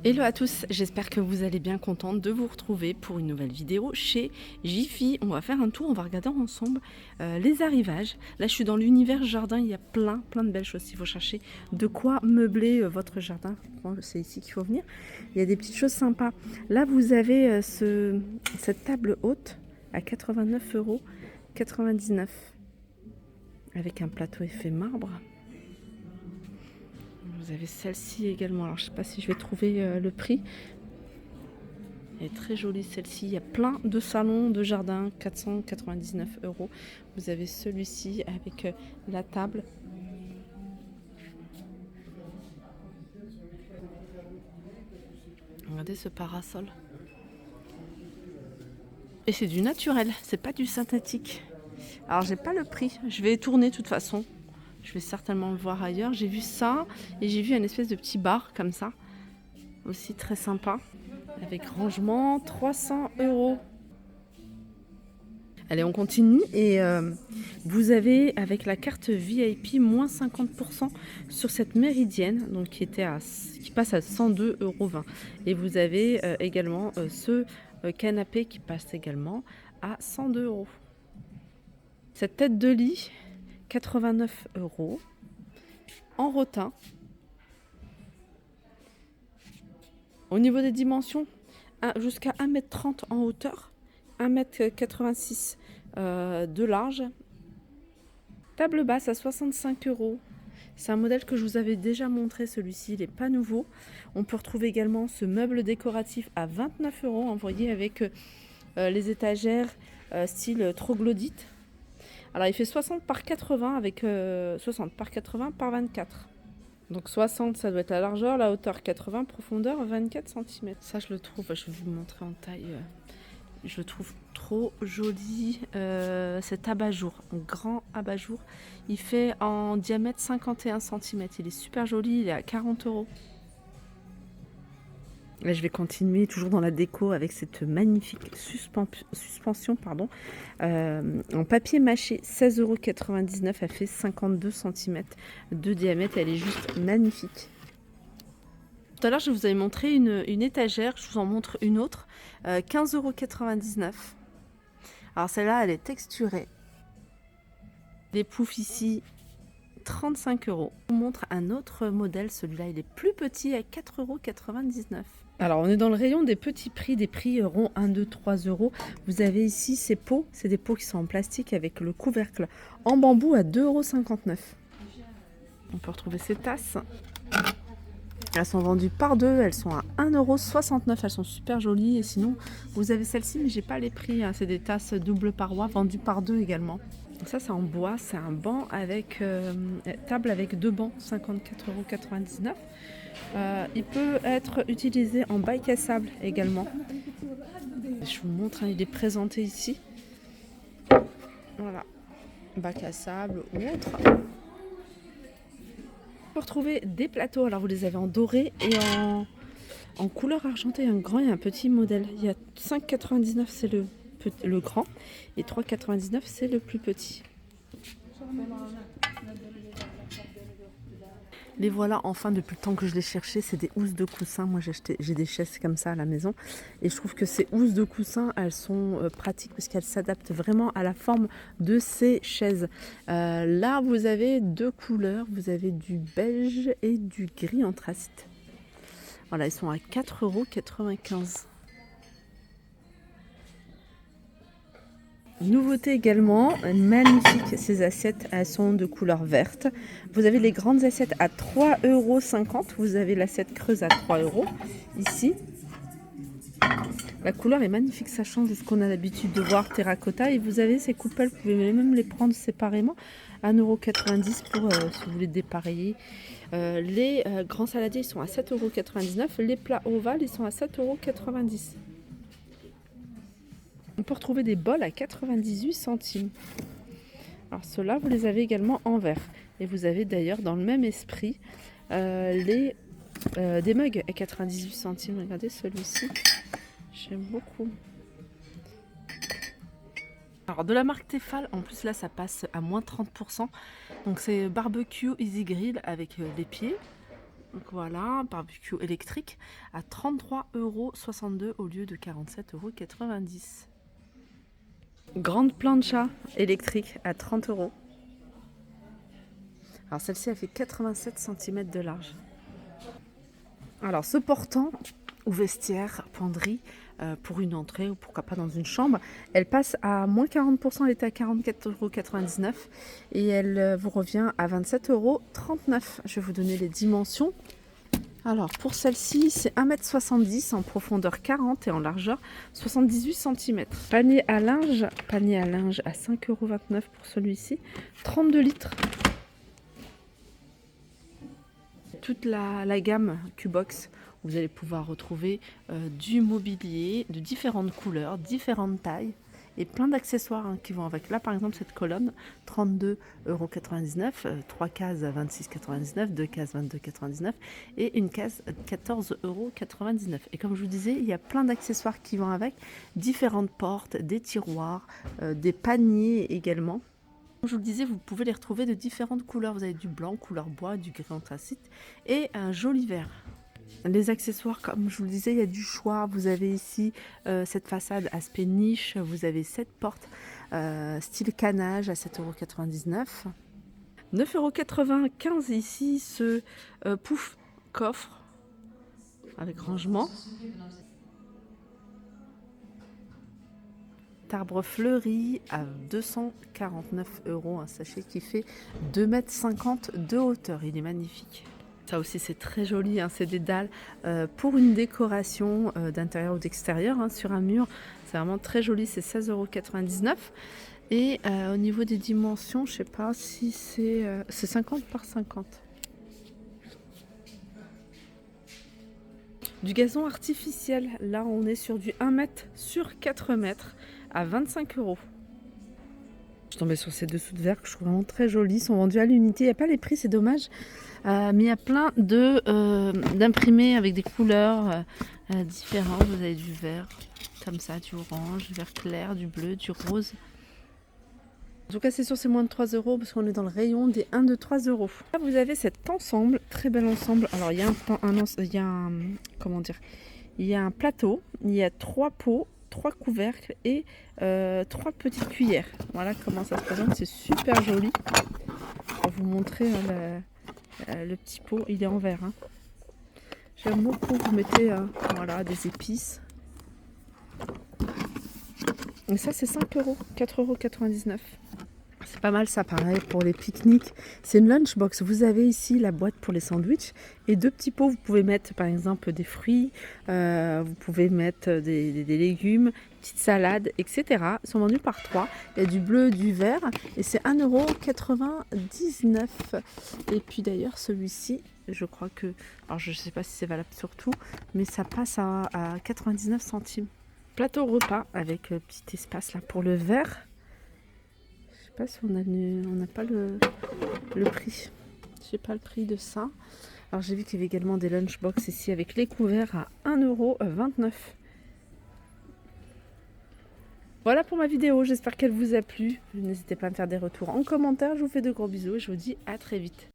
Hello à tous, j'espère que vous allez bien, contente de vous retrouver pour une nouvelle vidéo chez Jiffy. On va faire un tour, on va regarder ensemble les arrivages. Là je suis dans l'univers jardin, il y a plein de belles choses. Si vous cherchez de quoi meubler votre jardin, c'est ici qu'il faut venir. Il y a des petites choses sympas. Là vous avez cette table haute à 89,99 € avec un plateau effet marbre. Vous avez celle-ci également, alors je ne sais pas si je vais trouver le prix. Elle est très jolie celle-ci, il y a plein de salons de jardin, 499 €. Vous avez celui-ci avec la table. Regardez ce parasol. Et c'est du naturel, c'est pas du synthétique. Alors j'ai pas le prix, je vais tourner de toute façon. Je vais certainement le voir ailleurs. J'ai vu ça et j'ai vu une espèce de petit bar comme ça. Aussi très sympa. Avec rangement, 300 €. Allez, on continue. Et vous avez avec la carte VIP moins 50% sur cette méridienne. Donc qui passe à 102,20 €. Et vous avez également ce canapé qui passe également à 102 €. Cette tête de lit, 89 € en rotin. Au niveau des dimensions, jusqu'à 1,30 m en hauteur, 1,86 m de large. Table basse à 65 €. C'est un modèle que je vous avais déjà montré, celui-ci, il n'est pas nouveau. On peut retrouver également ce meuble décoratif à 29 € envoyé avec les étagères style troglodyte. Alors il fait 60 par 80 avec 60 par 80 par 24. Donc 60 ça doit être la largeur, la hauteur 80, profondeur 24 cm. Ça je le trouve, je vais vous le montrer en taille. Je le trouve trop joli. Cet abat-jour, un grand abat-jour. Il fait en diamètre 51 cm. Il est super joli, il est à 40 €. Là, je vais continuer toujours dans la déco avec cette magnifique suspension en papier mâché, 16,99 €. Elle fait 52 cm de diamètre. Elle est juste magnifique. Tout à l'heure, je vous avais montré une étagère. Je vous en montre une autre. 15,99 €. Alors celle-là, elle est texturée. Les poufs ici, 35 €. Je vous montre un autre modèle. Celui-là, il est plus petit à 4,99 €. Alors, on est dans le rayon des petits prix, des prix ronds 1, 2, 3 €. Vous avez ici ces pots, c'est des pots qui sont en plastique avec le couvercle en bambou à 2,59 €. On peut retrouver ces tasses. Elles sont vendues par deux, elles sont à 1,69 €. Elles sont super jolies. Et sinon, vous avez celle-ci, mais j'ai pas les prix. C'est des tasses double paroi vendues par deux également. Ça, c'est en bois, c'est un banc avec table avec deux bancs, 54,99 €. Il peut être utilisé en bac à sable également. Je vous montre, il est présenté ici. Voilà, bac à sable ou autre. On peut retrouver des plateaux. Alors vous les avez en doré et en couleur argentée, un grand et un petit modèle. Il y a 5,99 € c'est le grand et 3,99 € c'est le plus petit. Les voilà enfin, depuis le temps que je les cherchais. C'est des housses de coussin. Moi j'ai des chaises comme ça à la maison et je trouve que ces housses de coussin, elles sont pratiques parce qu'elles s'adaptent vraiment à la forme de ces chaises. Là vous avez deux couleurs, vous avez du beige et du gris anthracite. Voilà, ils sont à 4,95 €. Nouveauté également, magnifique, ces assiettes, elles sont de couleur verte. Vous avez les grandes assiettes à 3,50 €. Vous avez l'assiette creuse à 3 € ici. La couleur est magnifique, ça change de ce qu'on a l'habitude de voir, terracotta. Et vous avez ces coupelles, vous pouvez même les prendre séparément, 1,90 € pour si vous voulez dépareiller. Les grands saladiers, ils sont à 7,99 €. Les plats ovales, ils sont à 7,90 €. On peut retrouver des bols à 98 centimes. Alors ceux-là, vous les avez également en verre. Et vous avez d'ailleurs dans le même esprit des mugs à 98 centimes. Regardez celui-ci, j'aime beaucoup. Alors de la marque Tefal, en plus là ça passe à moins 30%. Donc c'est barbecue easy grill avec les pieds. Donc voilà, barbecue électrique à 33,62 € au lieu de 47,90 €. Grande plancha électrique à 30 €. Alors celle-ci, elle fait 87 cm de large. Alors ce portant ou vestiaire, penderie, pour une entrée ou pourquoi pas dans une chambre, elle passe à moins 40%, elle était à 44,99 € et elle vous revient à 27,39 €. Je vais vous donner les dimensions. Alors pour celle-ci, c'est 1,70 m en profondeur 40 et en largeur 78 cm. Panier à linge à 5,29 € pour celui-ci, 32 litres. Toute la gamme Qbox, vous allez pouvoir retrouver du mobilier de différentes couleurs, différentes tailles et plein d'accessoires qui vont avec. Là par exemple cette colonne, 32,99 €, 3 cases à 26,99 €, 2 cases 22,99 € et une case 14,99 €. Et comme je vous disais, il y a plein d'accessoires qui vont avec, différentes portes, des tiroirs, des paniers également. Comme je vous le disais, vous pouvez les retrouver de différentes couleurs. Vous avez du blanc, couleur bois, du gris anthracite et un joli vert. Les accessoires, comme je vous le disais, il y a du choix. Vous avez ici cette façade aspect niche. Vous avez cette porte style canage à 7,99 €. 9,95 € ici, ce pouf coffre avec rangement. Arbre fleuri à 249 €, un sachet qui fait 2,50 m de hauteur. Il est magnifique. Ça aussi c'est très joli, hein. C'est des dalles pour une décoration d'intérieur ou d'extérieur sur un mur. C'est vraiment très joli, c'est 16,99 €. Et au niveau des dimensions, je sais pas si c'est 50 par 50. Du gazon artificiel, là on est sur du 1 m sur 4 m à 25 €. Je suis tombée sur ces dessous de verre que je trouve vraiment très jolis. Ils sont vendus à l'unité. Il n'y a pas les prix, c'est dommage. Mais il y a plein d'imprimés avec des couleurs différentes. Vous avez du vert comme ça, du orange, du vert clair, du bleu, du rose. En tout cas, c'est sûr, c'est moins de 3 € parce qu'on est dans le rayon des 1 de 3 €. Là, vous avez cet ensemble, très bel ensemble. Alors, il y a il y a un plateau, il y a 3 pots, 3 couvercles et 3 petites cuillères. Voilà comment ça se présente, c'est super joli. Je vais vous montrer le petit pot, il est en verre. J'aime beaucoup, vous mettez voilà, des épices. Et ça c'est 5 €, 4,99 €. C'est pas mal ça, pareil pour les pique-niques. C'est une lunchbox. Vous avez ici la boîte pour les sandwichs et 2 petits pots. Vous pouvez mettre par exemple des fruits, vous pouvez mettre des légumes, petites salades, etc. Ils sont vendus par 3. Il y a du bleu, du vert et c'est 1,99 €. Et puis d'ailleurs celui-ci, je crois que, alors je sais pas si c'est valable sur tout, mais ça passe à 99 centimes. Plateau repas avec petit espace là pour le verre. Je sais pas si on n'a pas le prix. Je sais pas le prix de ça. Alors j'ai vu qu'il y avait également des lunchbox ici avec les couverts à 1,29 €. Voilà pour ma vidéo, j'espère qu'elle vous a plu. N'hésitez pas à me faire des retours en commentaire. Je vous fais de gros bisous et je vous dis à très vite.